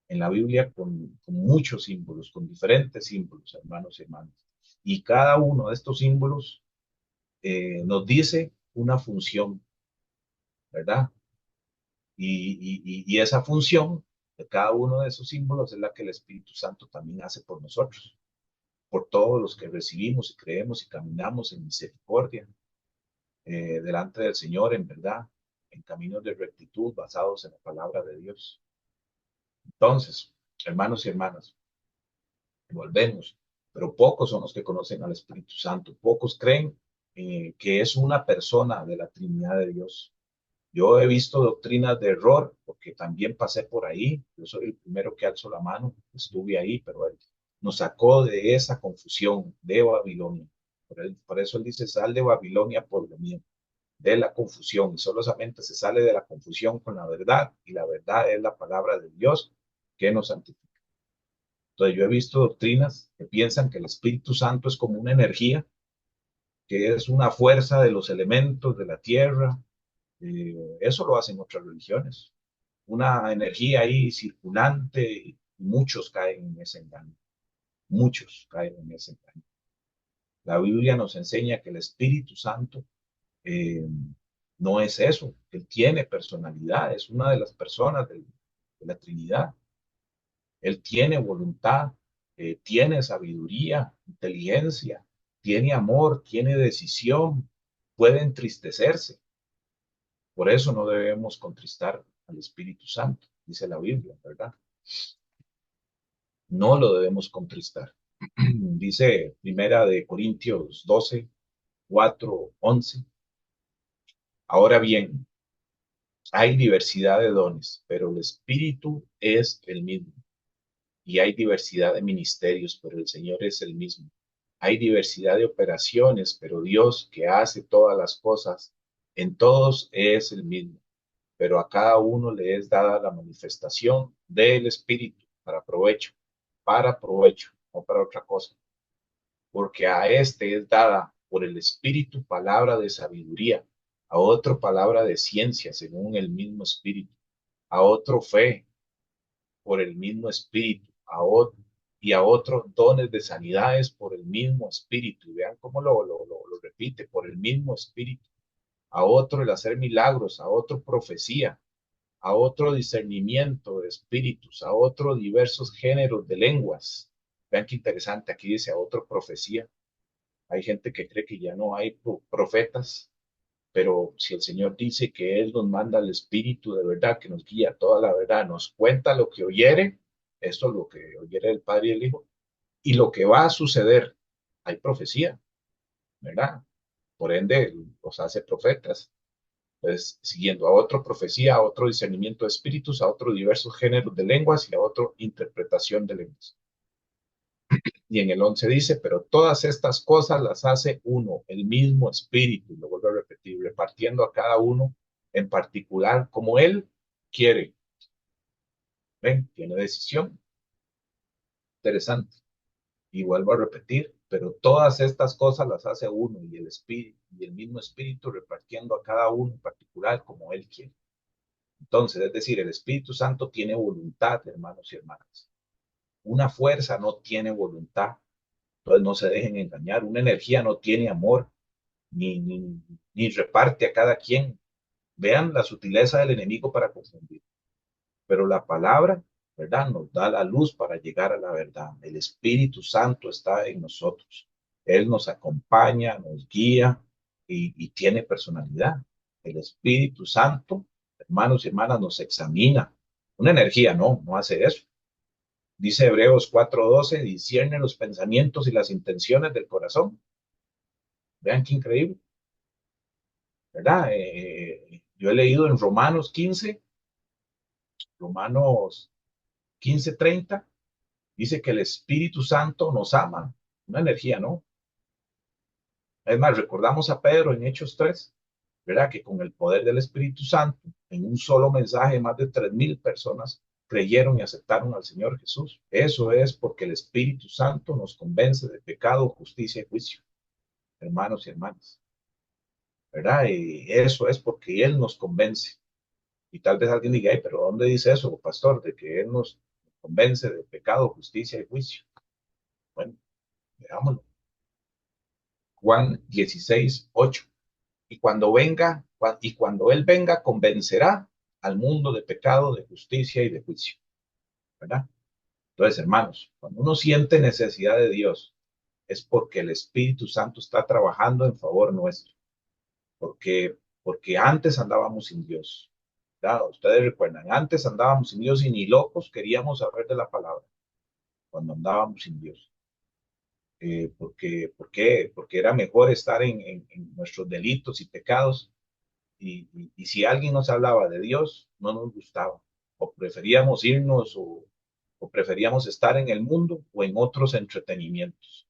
en la Biblia con muchos símbolos, con diferentes símbolos, hermanos y hermanas. Y cada uno de estos símbolos nos dice una función, ¿verdad? Y esa función de cada uno de esos símbolos es la que el Espíritu Santo también hace por nosotros, por todos los que recibimos y creemos y caminamos en misericordia delante del Señor, en verdad, en caminos de rectitud basados en la palabra de Dios. Entonces, hermanos y hermanas, volvemos, pero pocos son los que conocen al Espíritu Santo, pocos creen que es una persona de la Trinidad de Dios. Yo he visto doctrinas de error, porque también pasé por ahí. Yo soy el primero que alzo la mano. Estuve ahí, pero él nos sacó de esa confusión de Babilonia. Por eso él dice, sal de Babilonia por lo mío, de la confusión. Y solamente se sale de la confusión con la verdad. Y la verdad es la palabra de Dios que nos santifica. Entonces yo he visto doctrinas que piensan que el Espíritu Santo es como una energía, que es una fuerza de los elementos de la tierra. Eso lo hacen otras religiones. Una energía ahí circulante y muchos caen en ese engaño. Muchos caen en ese engaño. La Biblia nos enseña que el Espíritu Santo eh, no es eso. Él tiene personalidad, es una de las personas de la Trinidad. Él tiene voluntad, tiene sabiduría, inteligencia, tiene amor, tiene decisión, puede entristecerse. Por eso no debemos contristar al Espíritu Santo, dice la Biblia, ¿verdad? No lo debemos contristar. Dice Primera de Corintios 12, 4, 11. Ahora bien, hay diversidad de dones, pero el Espíritu es el mismo. Y hay diversidad de ministerios, pero el Señor es el mismo. Hay diversidad de operaciones, pero Dios que hace todas las cosas, en todos es el mismo. Pero a cada uno le es dada la manifestación del Espíritu para provecho, no para otra cosa. Porque a este es dada por el Espíritu palabra de sabiduría, a otro palabra de ciencia según el mismo Espíritu, a otro fe por el mismo Espíritu, y a otros dones de sanidades por el mismo Espíritu. Y vean cómo lo repite, por el mismo Espíritu. A otro el hacer milagros, a otro profecía, a otro discernimiento de espíritus, a otro diversos géneros de lenguas. Vean qué interesante, aquí dice a otro profecía. Hay gente que cree que ya no hay profetas, pero si el Señor dice que Él nos manda al Espíritu de verdad, que nos guía toda la verdad, nos cuenta lo que oyere, esto es lo que oyere el Padre y el Hijo, y lo que va a suceder, hay profecía, ¿verdad? Por ende, los hace profetas. Entonces, siguiendo a otro profecía, a otro discernimiento de espíritus, a otro diversos géneros de lenguas y a otro interpretación de lenguas. Y en el 11 dice, pero todas estas cosas las hace uno, el mismo espíritu, lo vuelvo a repetir, repartiendo a cada uno en particular como él quiere. ¿Ven? Tiene decisión. Interesante. Y vuelvo a repetir, pero todas estas cosas las hace uno y el espíritu y el mismo espíritu repartiendo a cada uno en particular como él quiere. Entonces, es decir, el Espíritu Santo tiene voluntad, hermanos y hermanas. Una fuerza no tiene voluntad, entonces no se dejen engañar. Una energía no tiene amor, ni reparte a cada quien. Vean la sutileza del enemigo para confundir. Pero la palabra, ¿verdad? Nos da la luz para llegar a la verdad. El Espíritu Santo está en nosotros. Él nos acompaña, nos guía y tiene personalidad. El Espíritu Santo, hermanos y hermanas, nos examina. Una energía no hace eso. Dice Hebreos 4:12, discierne los pensamientos y las intenciones del corazón. Vean qué increíble, ¿verdad? Yo he leído en Romanos 15:30, dice que el Espíritu Santo nos ama. Una energía, ¿no? Es más, recordamos a Pedro en Hechos 3, ¿verdad? Que con el poder del Espíritu Santo, en un solo mensaje, más de 3,000 personas creyeron y aceptaron al Señor Jesús. Eso es porque el Espíritu Santo nos convence de pecado, justicia y juicio, hermanos y hermanas, ¿verdad? Y eso es porque Él nos convence. Y tal vez alguien diga, "Ay, pero ¿dónde dice eso, pastor? De que Él nos convence de pecado, justicia y juicio." Bueno, veámoslo. Juan 16:8. Y cuando Él venga, convencerá al mundo de pecado, de justicia y de juicio, ¿verdad? Entonces, hermanos, cuando uno siente necesidad de Dios, es porque el Espíritu Santo está trabajando en favor nuestro, porque antes andábamos sin Dios, ¿verdad? Ustedes recuerdan, antes andábamos sin Dios y ni locos queríamos saber de la palabra cuando andábamos sin Dios. Porque era mejor estar en nuestros delitos y pecados y si alguien nos hablaba de Dios, no nos gustaba, o preferíamos irnos o preferíamos estar en el mundo o en otros entretenimientos,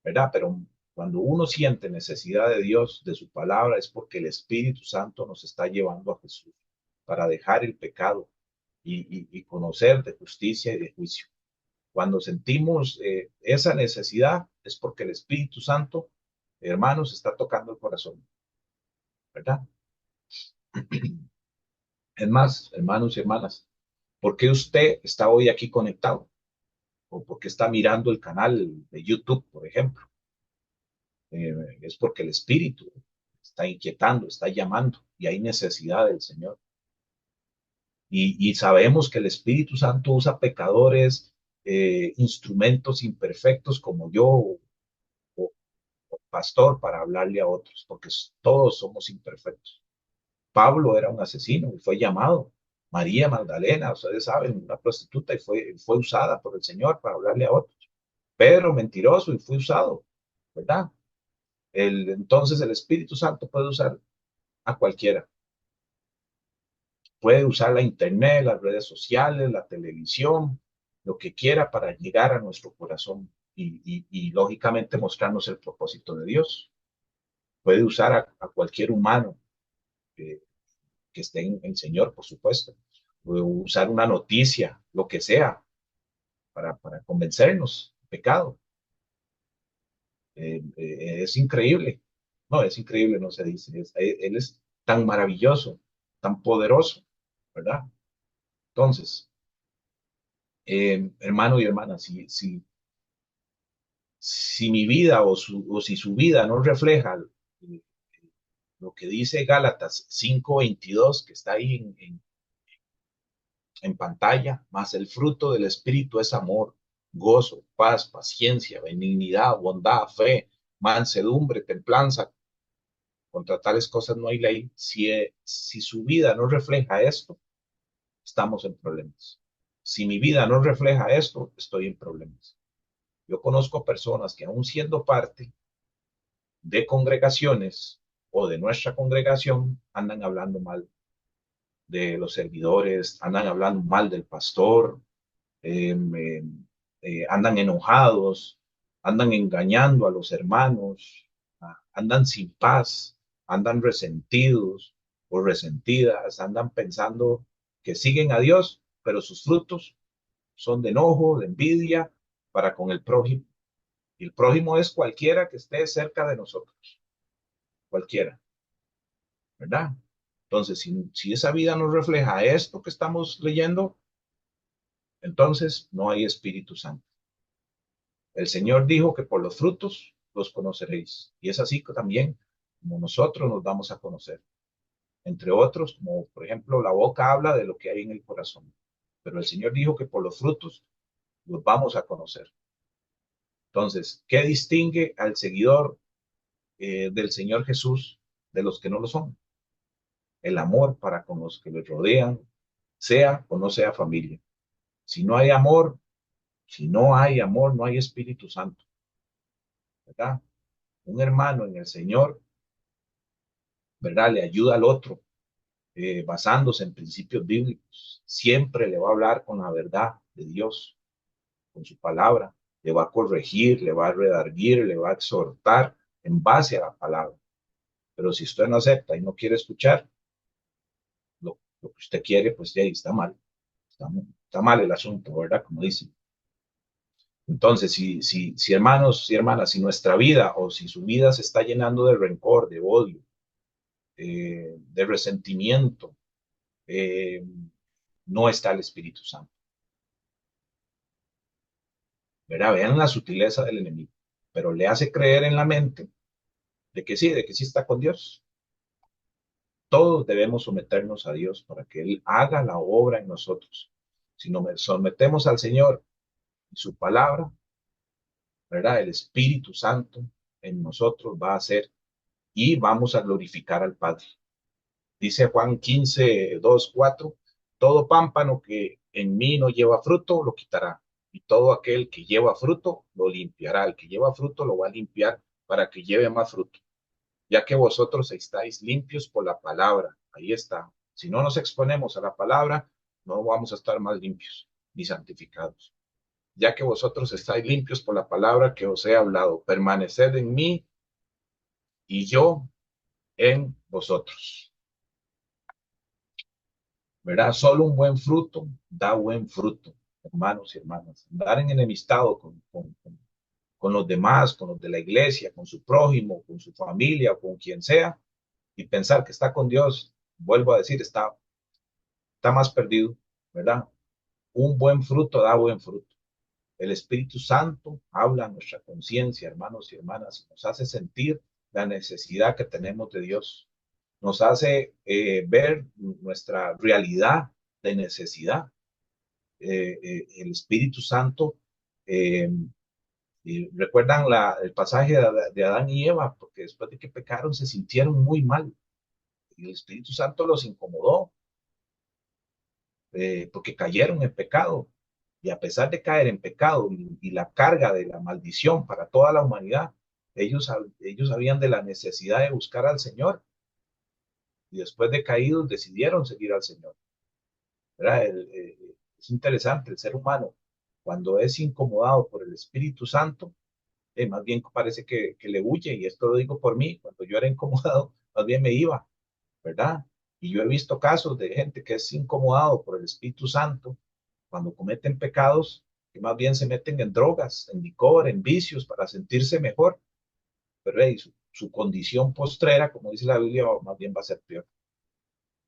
¿verdad? Pero cuando uno siente necesidad de Dios, de su palabra, es porque el Espíritu Santo nos está llevando a Jesús para dejar el pecado y conocer de justicia y de juicio. Cuando sentimos esa necesidad, es porque el Espíritu Santo, hermanos, está tocando el corazón, ¿verdad? Es más, hermanos y hermanas, ¿por qué usted está hoy aquí conectado? ¿O por qué está mirando el canal de YouTube, por ejemplo? Es porque el Espíritu está inquietando, está llamando y hay necesidad del Señor. Y sabemos que el Espíritu Santo usa pecadores, instrumentos imperfectos como yo o pastor para hablarle a otros, porque todos somos imperfectos. Pablo era un asesino y fue llamado. María Magdalena, ustedes saben, una prostituta y fue usada por el Señor para hablarle a otros. Pedro, mentiroso y fue usado, ¿verdad? Entonces el Espíritu Santo puede usar a cualquiera. Puede usar la internet, las redes sociales, la televisión, lo que quiera para llegar a nuestro corazón y lógicamente mostrarnos el propósito de Dios. Puede usar a cualquier humano eh, que esté en Señor, por supuesto. Puede usar una noticia, lo que sea, para convencernos de pecado. Es increíble. No, es increíble, no se dice. Él es tan maravilloso, tan poderoso, ¿verdad? Entonces, hermano y hermana, si mi vida o si su vida no refleja eh, lo que dice Gálatas 5:22, que está ahí en pantalla, más el fruto del Espíritu es amor, gozo, paz, paciencia, benignidad, bondad, fe, mansedumbre, templanza. Contra tales cosas no hay ley. Si su vida no refleja esto, estamos en problemas. Si mi vida no refleja esto, estoy en problemas. Yo conozco personas que aún siendo parte de congregaciones o de nuestra congregación, andan hablando mal de los servidores, andan hablando mal del pastor, eh, andan enojados, andan engañando a los hermanos, andan sin paz, andan resentidos o resentidas, andan pensando que siguen a Dios, pero sus frutos son de enojo, de envidia para con el prójimo. Y el prójimo es cualquiera que esté cerca de nosotros, cualquiera, ¿verdad? Entonces, si esa vida no refleja esto que estamos leyendo, entonces no hay Espíritu Santo. El Señor dijo que por los frutos los conoceréis. Y es así que también como nosotros nos vamos a conocer. Entre otros, como por ejemplo, la boca habla de lo que hay en el corazón. Pero el Señor dijo que por los frutos los vamos a conocer. Entonces, ¿qué distingue al seguidor del Señor Jesús de los que no lo son? El amor para con los que le rodean, sea o no sea familia. Si no hay amor, si no hay amor, no hay Espíritu Santo, ¿verdad? Un hermano en el Señor, ¿verdad? Le ayuda al otro, basándose en principios bíblicos. Siempre le va a hablar con la verdad de Dios, con su palabra. Le va a corregir, le va a redarguir, le va a exhortar en base a la palabra. Pero si usted no acepta y no quiere escuchar lo que usted quiere, pues ya ahí está mal. Está mal el asunto, ¿verdad? Como dicen. Entonces, si hermanos y hermanas, si nuestra vida o si su vida se está llenando de rencor, de odio, de resentimiento, eh, no está el Espíritu Santo. ¿Verdad? Vean la sutileza del enemigo, pero le hace creer en la mente de que sí está con Dios. Todos debemos someternos a Dios para que Él haga la obra en nosotros. Si nos sometemos al Señor y su palabra, ¿verdad? El Espíritu Santo en nosotros va a hacer y vamos a glorificar al Padre. Dice Juan 15, 2, 4, todo pámpano que en mí no lleva fruto, lo quitará. Y todo aquel que lleva fruto, lo limpiará. El que lleva fruto, lo va a limpiar para que lleve más fruto. Ya que vosotros estáis limpios por la palabra. Ahí está. Si no nos exponemos a la palabra, no vamos a estar más limpios ni santificados. Ya que vosotros estáis limpios por la palabra que os he hablado. Permaneced en mí y yo en vosotros. ¿Verdad? Solo un buen fruto da buen fruto, hermanos y hermanas. Andar en enemistado con los demás, con los de la iglesia, con su prójimo, con su familia, con quien sea, y pensar que está con Dios, vuelvo a decir, está más perdido, ¿verdad? Un buen fruto da buen fruto. El Espíritu Santo habla a nuestra conciencia, hermanos y hermanas, nos hace sentir la necesidad que tenemos de Dios, nos hace ver nuestra realidad de necesidad. El Espíritu Santo, eh, recuerdan el pasaje de Adán y Eva, porque después de que pecaron se sintieron muy mal. Y el Espíritu Santo los incomodó, porque cayeron en pecado. Y a pesar de caer en pecado y la carga de la maldición para toda la humanidad, ellos sabían de la necesidad de buscar al Señor. Y después de caídos decidieron seguir al Señor. ¿Verdad? Es interesante, el ser humano, cuando es incomodado por el Espíritu Santo, más bien parece que le huye, y esto lo digo por mí, cuando yo era incomodado, más bien me iba, ¿verdad? Y yo he visto casos de gente que es incomodado por el Espíritu Santo, cuando cometen pecados, que más bien se meten en drogas, en licor, en vicios para sentirse mejor, pero su condición postrera, como dice la Biblia, más bien va a ser peor.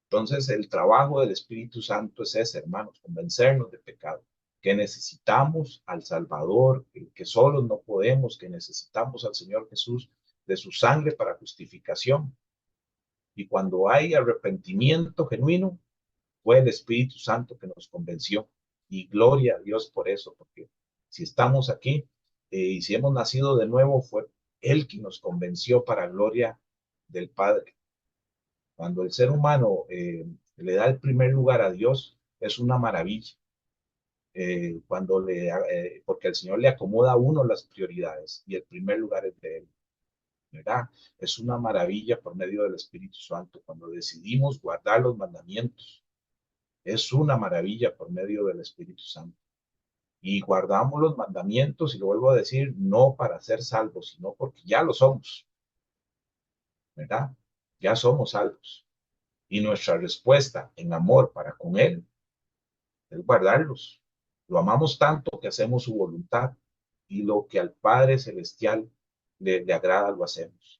Entonces, el trabajo del Espíritu Santo es ese, hermanos, convencernos de pecado, que necesitamos al Salvador, que solos no podemos, que necesitamos al Señor Jesús de su sangre para justificación. Y cuando hay arrepentimiento genuino, fue el Espíritu Santo que nos convenció. Y gloria a Dios por eso, porque si estamos aquí y si hemos nacido de nuevo, fue Él quien nos convenció para gloria del Padre. Cuando el ser humano le da el primer lugar a Dios, es una maravilla. Porque el Señor le acomoda a uno las prioridades y el primer lugar es de Él, ¿verdad? Es una maravilla por medio del Espíritu Santo cuando decidimos guardar los mandamientos. Es una maravilla por medio del Espíritu Santo. Y guardamos los mandamientos, y lo vuelvo a decir, no para ser salvos, sino porque ya lo somos, ¿verdad? Ya somos salvos. Y nuestra respuesta en amor para con Él es guardarlos. Lo amamos tanto que hacemos su voluntad, y lo que al Padre Celestial le agrada lo hacemos.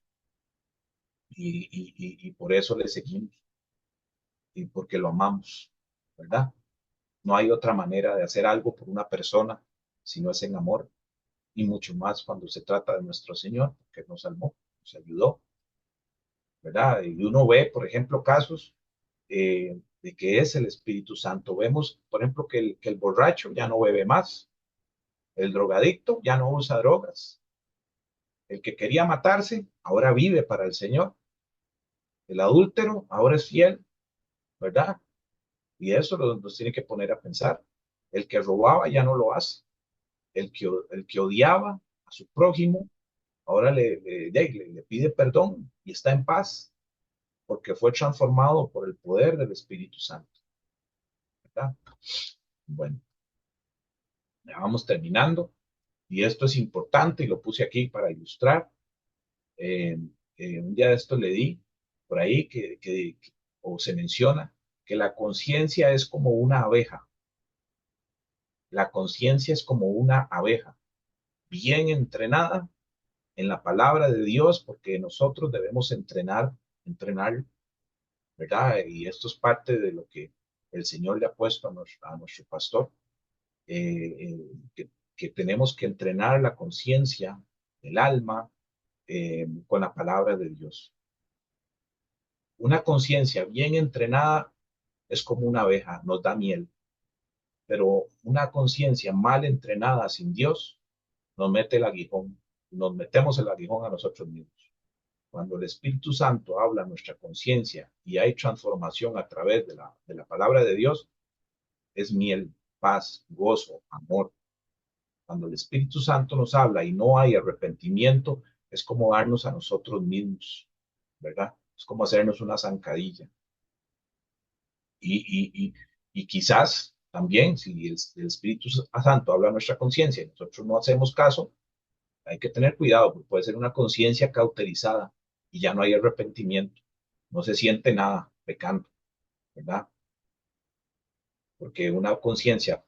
Y por eso le seguimos. y porque lo amamos, ¿verdad? No hay otra manera de hacer algo por una persona si no es en amor, y mucho más cuando se trata de nuestro Señor, que nos salvó, nos ayudó, ¿verdad? Y uno ve, por ejemplo, casos de que es el Espíritu Santo. Vemos, por ejemplo, que el borracho ya no bebe más, el drogadicto ya no usa drogas, el que quería matarse ahora vive para el Señor, el adúltero ahora es fiel, ¿verdad? Y eso nos tiene que poner a pensar. El que robaba ya no lo hace, el que odiaba a su prójimo ahora le pide perdón y está en paz porque fue transformado por el poder del Espíritu Santo, ¿verdad? Bueno, ya vamos terminando y esto es importante y lo puse aquí para ilustrar. Eh, un día de esto le di por ahí o se menciona que la conciencia es como una abeja. La conciencia es como una abeja bien entrenada en la palabra de Dios, porque nosotros debemos entrenar, ¿verdad? Y esto es parte de lo que el Señor le ha puesto a nuestro pastor, que tenemos que entrenar la conciencia, el alma, con la palabra de Dios. Una conciencia bien entrenada es como una abeja, nos da miel, pero una conciencia mal entrenada sin Dios nos mete el aguijón, nos metemos el aguijón a nosotros mismos. Cuando el Espíritu Santo habla a nuestra conciencia y hay transformación a través de la palabra de Dios, es miel, paz, gozo, amor. Cuando el Espíritu Santo nos habla y no hay arrepentimiento, es como darnos a nosotros mismos, ¿verdad? Es como hacernos una zancadilla. Y, y, y quizás también, si el Espíritu Santo habla a nuestra conciencia y nosotros no hacemos caso, hay que tener cuidado, porque puede ser una conciencia cauterizada y ya no hay arrepentimiento. No se siente nada pecando, ¿verdad? Porque una conciencia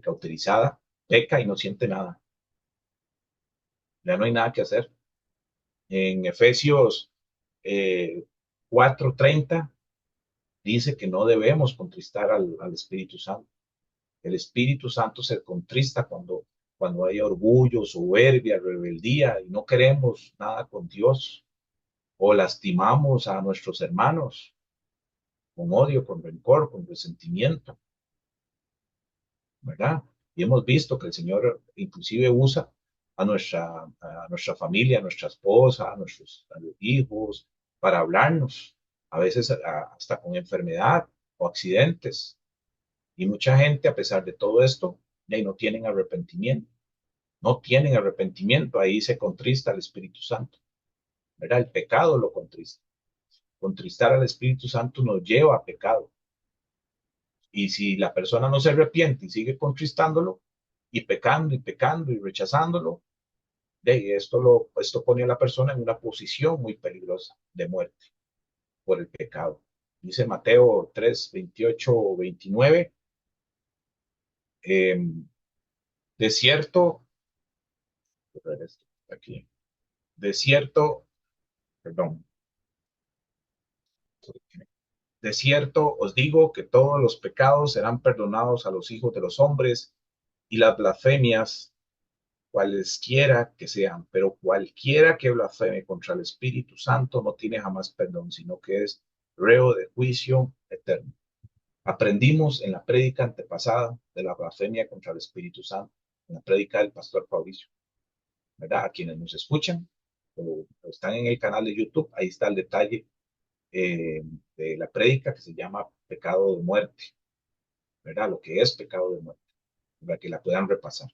cauterizada peca y no siente nada. Ya no hay nada que hacer. En Efesios 4:30 dice que no debemos contristar al Espíritu Santo. El Espíritu Santo se contrista cuando hay orgullo, soberbia, rebeldía y no queremos nada con Dios o lastimamos a nuestros hermanos con odio, con rencor, con resentimiento, ¿verdad? Y hemos visto que el Señor inclusive usa a nuestra familia, a nuestra esposa, a los hijos, para hablarnos, a veces hasta con enfermedad o accidentes. Y mucha gente, a pesar de todo esto, no tienen arrepentimiento. No tienen arrepentimiento, ahí se contrista al Espíritu Santo, ¿verdad? El pecado lo contrista. Contristar al Espíritu Santo nos lleva a pecado. Y si la persona no se arrepiente y sigue contristándolo y pecando y rechazándolo, esto pone a la persona en una posición muy peligrosa de muerte por el pecado. Dice Mateo 3:28-29, eh, de cierto, aquí, de cierto, perdón, de cierto os digo que todos los pecados serán perdonados a los hijos de los hombres y las blasfemias cualesquiera que sean, pero cualquiera que blasfeme contra el Espíritu Santo no tiene jamás perdón, sino que es reo de juicio eterno. Aprendimos en la prédica antepasada de la blasfemia contra el Espíritu Santo, en la prédica del pastor Fabricio, ¿verdad? A quienes nos escuchan o están en el canal de YouTube, ahí está el detalle de la prédica que se llama pecado de muerte, ¿verdad? Lo que es pecado de muerte, para que la puedan repasar.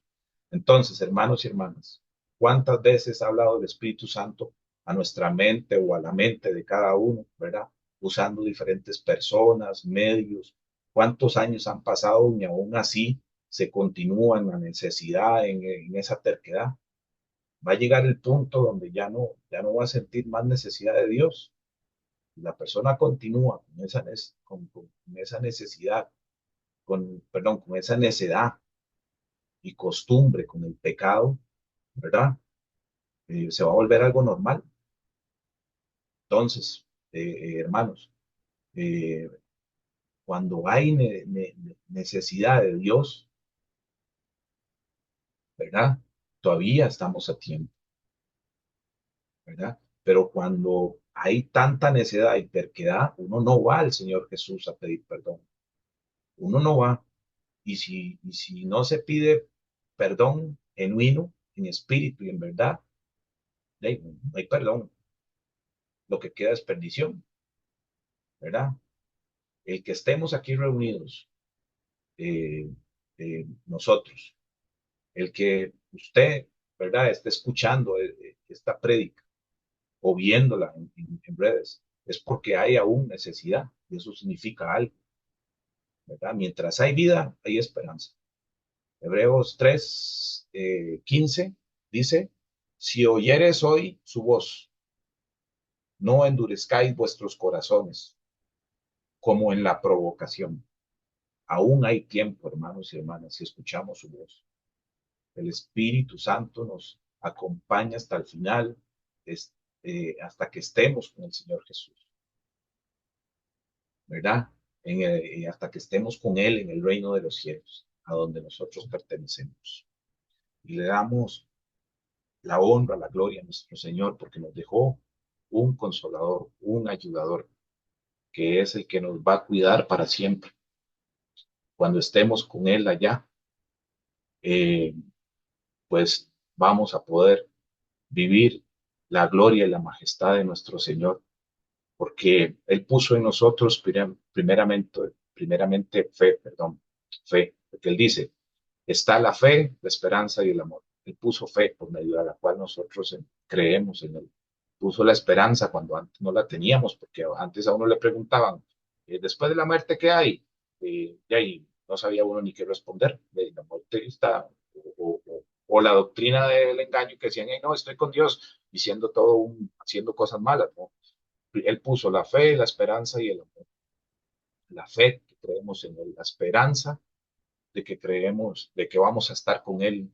Entonces, hermanos y hermanas, ¿cuántas veces ha hablado el Espíritu Santo a nuestra mente o a la mente de cada uno, ¿verdad? Usando diferentes personas, medios. ¿Cuántos años han pasado y aún así se continúa en la necesidad, en esa terquedad? Va a llegar el punto donde ya no va a sentir más necesidad de Dios. La persona continúa con esa necesidad, perdón, con esa necedad y costumbre, con el pecado, ¿verdad? Se va a volver algo normal. Entonces, hermanos, eh, Cuando hay necesidad de Dios, ¿verdad? Todavía estamos a tiempo, ¿verdad? Pero cuando hay tanta necedad y terquedad, uno no va al Señor Jesús a pedir perdón. Uno no va. Y si no se pide perdón genuino, en espíritu y en verdad, no hay perdón. Lo que queda es perdición, ¿verdad? El que estemos aquí reunidos, eh, nosotros, el que usted, ¿verdad?, esté escuchando esta prédica o viéndola en redes, es porque hay aún necesidad y eso significa algo, ¿verdad? Mientras hay vida, hay esperanza. Hebreos 3, 15 dice, si oyeres hoy su voz, no endurezcáis vuestros corazones como en la provocación. Aún hay tiempo, hermanos y hermanas, si escuchamos su voz. El Espíritu Santo nos acompaña hasta el final, es, hasta que estemos con el Señor Jesús, ¿verdad? Hasta que estemos con Él en el reino de los cielos, a donde nosotros pertenecemos. Y le damos la honra, la gloria a nuestro Señor, porque nos dejó un consolador, un ayudador, que es el que nos va a cuidar para siempre. Cuando estemos con Él allá, eh, pues vamos a poder vivir la gloria y la majestad de nuestro Señor, porque Él puso en nosotros primeramente fe, perdón, fe, porque Él dice, está la fe, la esperanza y el amor. Él puso fe por medio de la cual nosotros creemos en Él. Puso la esperanza cuando antes no la teníamos, porque antes a uno le preguntaban, después de la muerte, ¿qué hay? Y ahí no sabía uno ni qué responder. La muerte está, o la doctrina del engaño que decían, no, estoy con Dios, diciendo haciendo cosas malas, ¿no? Él puso la fe, la esperanza y el amor. La fe, que creemos en Él, la esperanza de que creemos, de que vamos a estar con Él,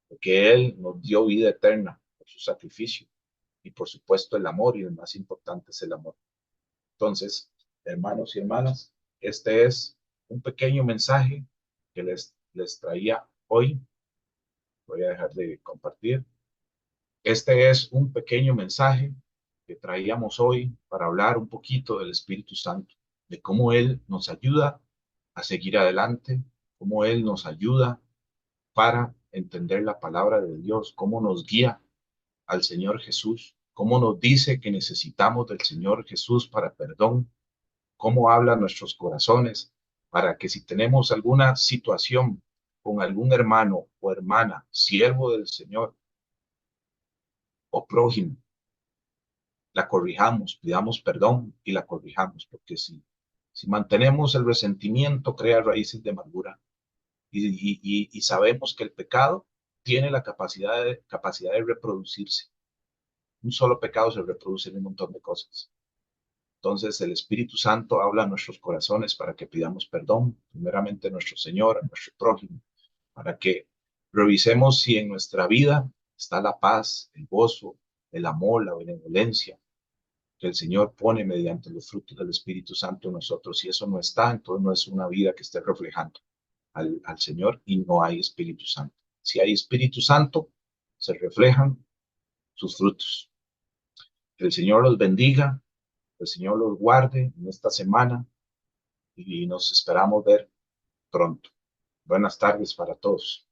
de que Él nos dio vida eterna por su sacrificio y por supuesto el amor, y el más importante es el amor. Entonces, hermanos y hermanas, este es un pequeño mensaje que les traía hoy. Voy a dejar de compartir. Este es un pequeño mensaje que traíamos hoy para hablar un poquito del Espíritu Santo, de cómo Él nos ayuda a seguir adelante, cómo Él nos ayuda para entender la palabra de Dios, cómo nos guía al Señor Jesús, cómo nos dice que necesitamos del Señor Jesús para perdón, cómo habla nuestros corazones, para que si tenemos alguna situación con algún hermano o hermana, siervo del Señor o prójimo, la corrijamos, pidamos perdón y la corrijamos, porque si mantenemos el resentimiento, crea raíces de amargura. Y sabemos que el pecado tiene la capacidad de reproducirse. Un solo pecado se reproduce en un montón de cosas. Entonces el Espíritu Santo habla a nuestros corazones para que pidamos perdón, primeramente a nuestro Señor, a nuestro prójimo, para que revisemos si en nuestra vida está la paz, el gozo, el amor, la benevolencia que el Señor pone mediante los frutos del Espíritu Santo en nosotros. Si eso no está, entonces no es una vida que esté reflejando al Señor y no hay Espíritu Santo. Si hay Espíritu Santo, se reflejan sus frutos. Que el Señor los bendiga, que el Señor los guarde en esta semana y nos esperamos ver pronto. Buenas tardes para todos.